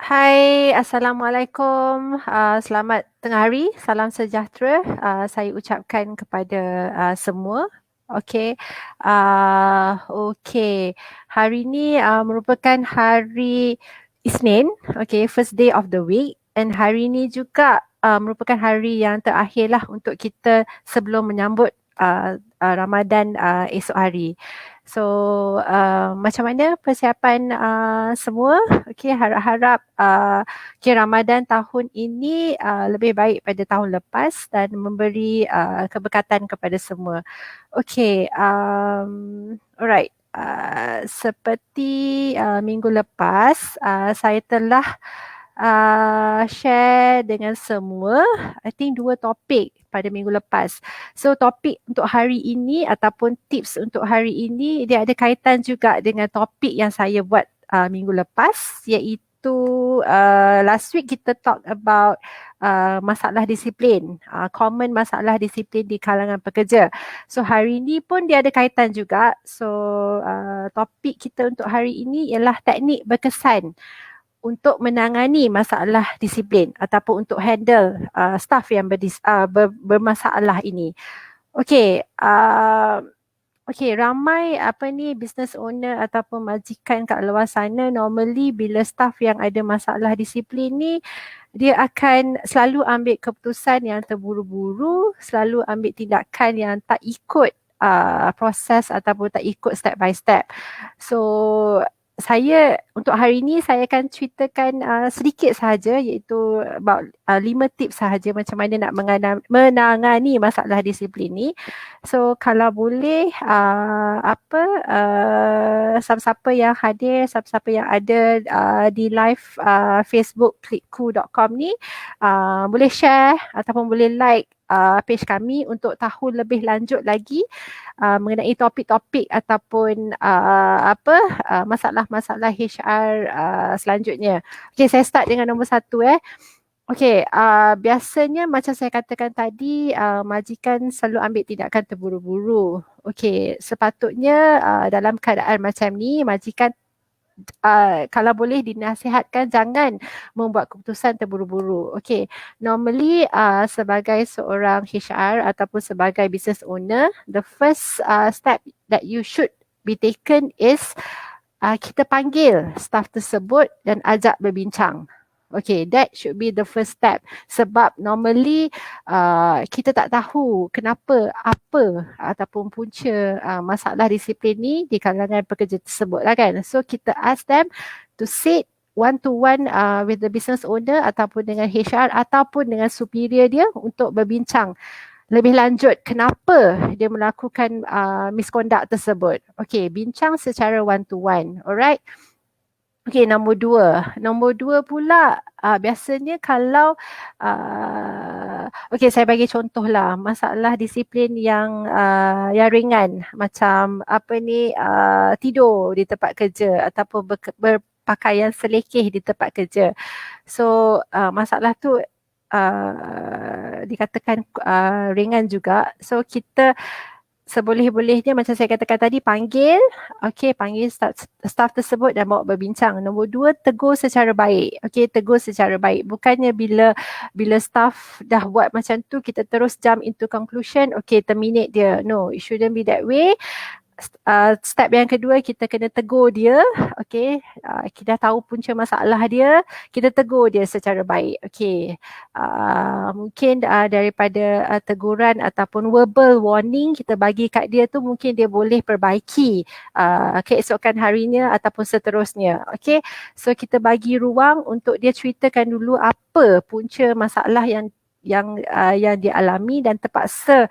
Hai, Assalamualaikum. Selamat tengah hari, salam sejahtera. Saya ucapkan kepada semua. Okey. Okey. Hari ini merupakan hari Isnin, okey, first day of the week, and hari ini juga merupakan hari yang terakhir lah untuk kita sebelum menyambut Ramadan esok hari. So, macam mana persiapan semua? Okey, harap-harap Ramadan tahun ini lebih baik pada tahun lepas dan memberi keberkatan kepada semua. Okey, alright. Seperti minggu lepas, saya telah share dengan semua, I think 2 topik pada minggu lepas. So topik untuk hari ini ataupun tips untuk hari ini dia ada kaitan juga dengan topik yang saya buat minggu lepas, iaitu last week kita talk about masalah disiplin, common masalah disiplin di kalangan pekerja. So hari ini pun dia ada kaitan juga. So topik kita untuk hari ini ialah teknik berkesan untuk menangani masalah disiplin ataupun untuk handle staff yang bermasalah ini. Okey, ramai business owner ataupun majikan kat luar sana normally bila staff yang ada masalah disiplin ni, dia akan selalu ambil keputusan yang terburu-buru, selalu ambil tindakan yang tak ikut proses ataupun tak ikut step by step. So saya untuk hari ini saya akan ceritakan sedikit sahaja, iaitu about 5 tips sahaja macam mana nak menangani masalah disiplin ni. So kalau boleh siapa-siapa yang hadir, siapa-siapa yang ada di live Facebook klikku.com ni boleh share ataupun boleh like page kami untuk tahu lebih lanjut lagi mengenai topik-topik ataupun masalah-masalah HR selanjutnya. Okey, saya start dengan nombor 1. Okey, biasanya macam saya katakan tadi, majikan selalu ambil tindakan terburu-buru. Okey, sepatutnya dalam keadaan macam ni, majikan kalau boleh dinasihatkan jangan membuat keputusan terburu-buru. Okey, normally sebagai seorang HR ataupun sebagai business owner, the first step that you should be taken is kita panggil staff tersebut dan ajak berbincang. Okay, that should be the first step. Sebab normally kita tak tahu kenapa, apa ataupun punca masalah disiplin ni di kalangan pekerja tersebut lah kan. So kita ask them to sit one to one with the business owner ataupun dengan HR ataupun dengan superior dia untuk berbincang lebih lanjut kenapa dia melakukan misconduct tersebut. Okay, bincang secara one to one. Alright. Okey, nombor 2. Nombor 2 pula biasanya kalau okey, saya bagi contoh lah masalah disiplin yang ringan macam tidur di tempat kerja ataupun berpakaian selekeh di tempat kerja. So masalah tu dikatakan ringan juga. So kita seboleh-bolehnya macam saya katakan tadi, panggil staff tersebut dan bawa berbincang. Nombor 2, tegur secara baik. Okey, tegur secara baik. Bukannya bila staff dah buat macam tu kita terus jump into conclusion, okey, terminate dia. No, it shouldn't be that way. Step yang kedua, kita kena tegur dia. Okey, kita dah tahu punca masalah dia, kita tegur dia secara baik. Okey, mungkin daripada teguran ataupun verbal warning kita bagi kat dia tu, mungkin dia boleh perbaiki keesokan harinya ataupun seterusnya. Okey, so kita bagi ruang untuk dia ceritakan dulu apa punca masalah yang dia alami dan terpaksa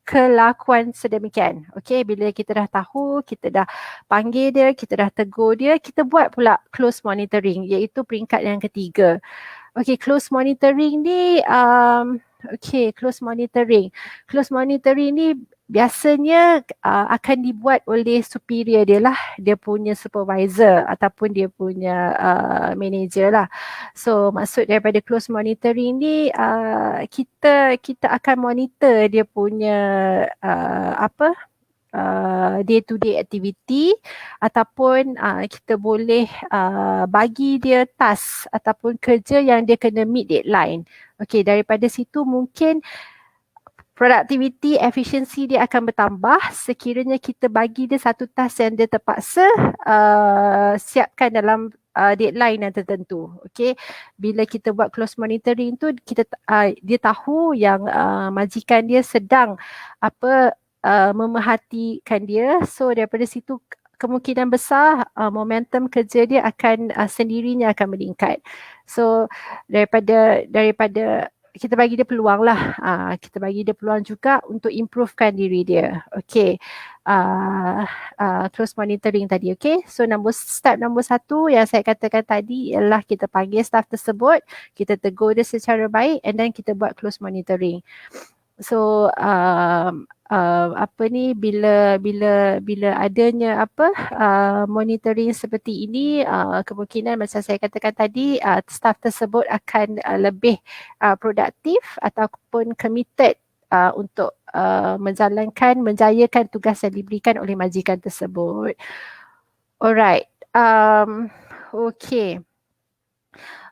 kelakuan sedemikian. Okey, bila kita dah tahu, kita dah panggil dia, kita dah tegur dia, kita buat pula close monitoring, iaitu peringkat yang ketiga. Okey, close monitoring ni close monitoring. Close monitoring ni biasanya akan dibuat oleh superior dia lah, dia punya supervisor ataupun dia punya manager lah. So maksud daripada close monitoring ni kita akan monitor dia punya day to day activity, ataupun kita boleh bagi dia task ataupun kerja yang dia kena meet deadline. Okey, daripada situ mungkin productivity, efisiensi dia akan bertambah sekiranya kita bagi dia satu task yang dia terpaksa siapkan dalam deadline yang tertentu. Okay, bila kita buat close monitoring tu, kita dia tahu yang majikan dia sedang memerhatikan dia. So daripada situ kemungkinan besar momentum kerja dia akan sendirinya akan meningkat. So daripada kita bagi dia peluang lah. Kita bagi dia peluang juga untuk improvekan diri dia. Okay. Close monitoring tadi. Okay. So step nombor 1 yang saya katakan tadi ialah kita panggil staff tersebut, kita tegur dia secara baik and then kita buat close monitoring. So bila adanya monitoring seperti ini, kemungkinan macam saya katakan tadi, staff tersebut akan lebih produktif ataupun committed untuk menjayakan tugas yang diberikan oleh majikan tersebut. Alright. Okay.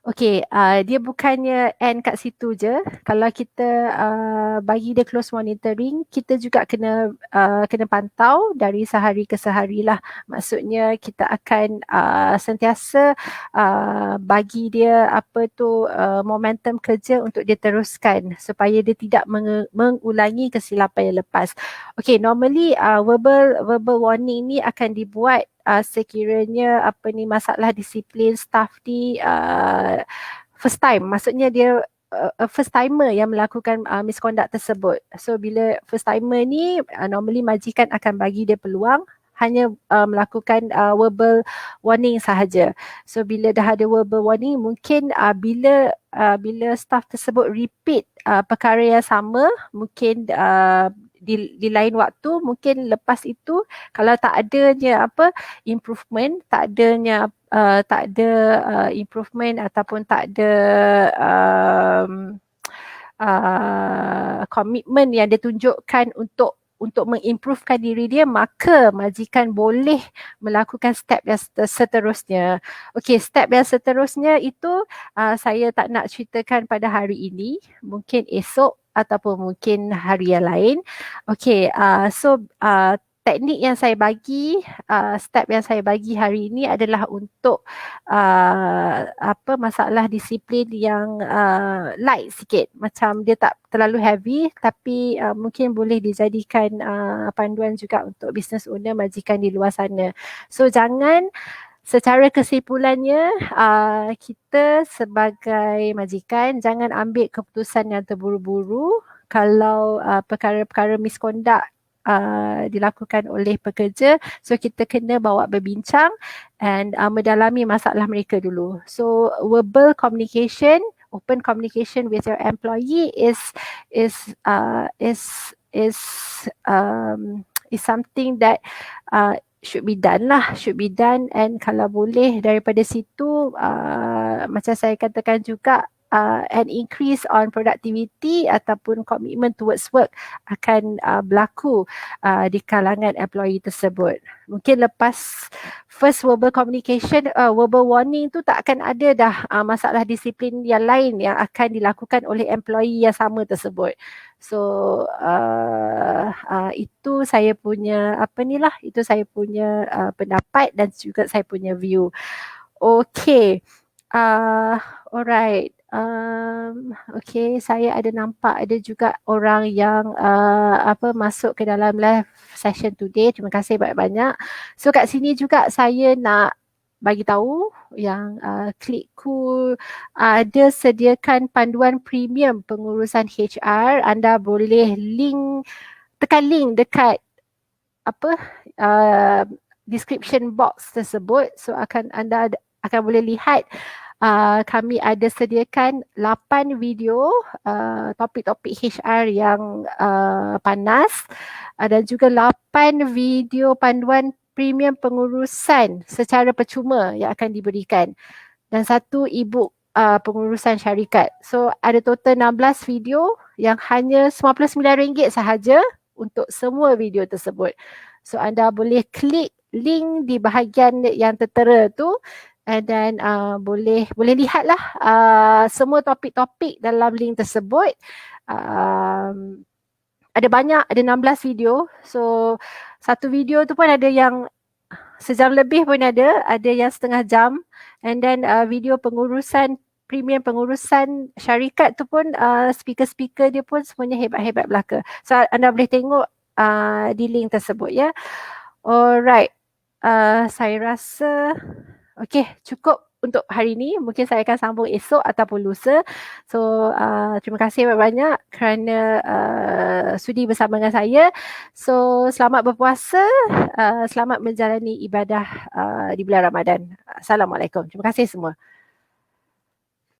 Okay, dia bukannya end kat situ je. Kalau kita bagi dia close monitoring, kita juga kena pantau dari sehari ke sehari lah. Maksudnya kita akan sentiasa bagi dia momentum kerja untuk dia teruskan supaya dia tidak mengulangi kesilapan yang lepas. Okay, normally verbal warning ni akan dibuat sekiranya masalah disiplin staff ni first time, maksudnya dia first timer yang melakukan misconduct tersebut. So bila first timer ni normally majikan akan bagi dia peluang hanya melakukan verbal warning sahaja. So bila dah ada verbal warning, mungkin bila staff tersebut repeat perkara yang sama, mungkin di lain waktu, mungkin lepas itu kalau tak adanya improvement, tak ada improvement ataupun tak ada komitmen yang dia tunjukkan untuk mengimprovekan diri dia, maka majikan boleh melakukan step yang seterusnya. Okey, step yang seterusnya itu saya tak nak ceritakan pada hari ini, mungkin esok ataupun mungkin hari yang lain. Okey, so teknik yang saya bagi, step yang saya bagi hari ini adalah untuk masalah disiplin yang light sikit. Macam dia tak terlalu heavy, tapi mungkin boleh dijadikan panduan juga untuk business owner, majikan di luar sana. So secara kesimpulannya, kita sebagai majikan jangan ambil keputusan yang terburu-buru kalau perkara-perkara misconduct dilakukan oleh pekerja. So kita kena bawa berbincang and mendalami masalah mereka dulu. So verbal communication, open communication with your employee is something that should be done and kalau boleh daripada situ macam saya katakan juga an increase on productivity ataupun commitment towards work akan berlaku di kalangan employee tersebut. Mungkin lepas first verbal communication, verbal warning tu tak akan ada dah masalah disiplin yang lain yang akan dilakukan oleh employee yang sama tersebut. So itu saya punya itu saya punya pendapat dan juga saya punya view. Okay, alright. Okay, saya ada nampak ada juga orang yang masuk ke dalam live session today. Terima kasih banyak-banyak. So kat sini juga saya nak bagi tahu yang Klikku ada sediakan panduan premium pengurusan HR. Anda boleh tekan link dekat description box tersebut. So anda akan boleh lihat kami ada sediakan 8 video topik-topik HR yang panas dan juga 8 video panduan premium pengurusan secara percuma yang akan diberikan dan 1 e-book pengurusan syarikat. So ada total 16 video yang hanya RM99 sahaja untuk semua video tersebut. So anda boleh klik link di bahagian yang tertera tu, and then boleh lihatlah semua topik-topik dalam link tersebut. Ada banyak, ada 16 video. So satu video tu pun ada yang sejam lebih pun ada yang setengah jam. And then video pengurusan, premium pengurusan syarikat tu pun speaker-speaker dia pun semuanya hebat-hebat belaka. So anda boleh tengok di link tersebut ya. Alright, saya rasa okey, cukup untuk hari ini. Mungkin saya akan sambung esok ataupun lusa. So terima kasih banyak kerana sudi bersama dengan saya. So selamat berpuasa, selamat menjalani ibadah di bulan Ramadan. Assalamualaikum. Terima kasih semua.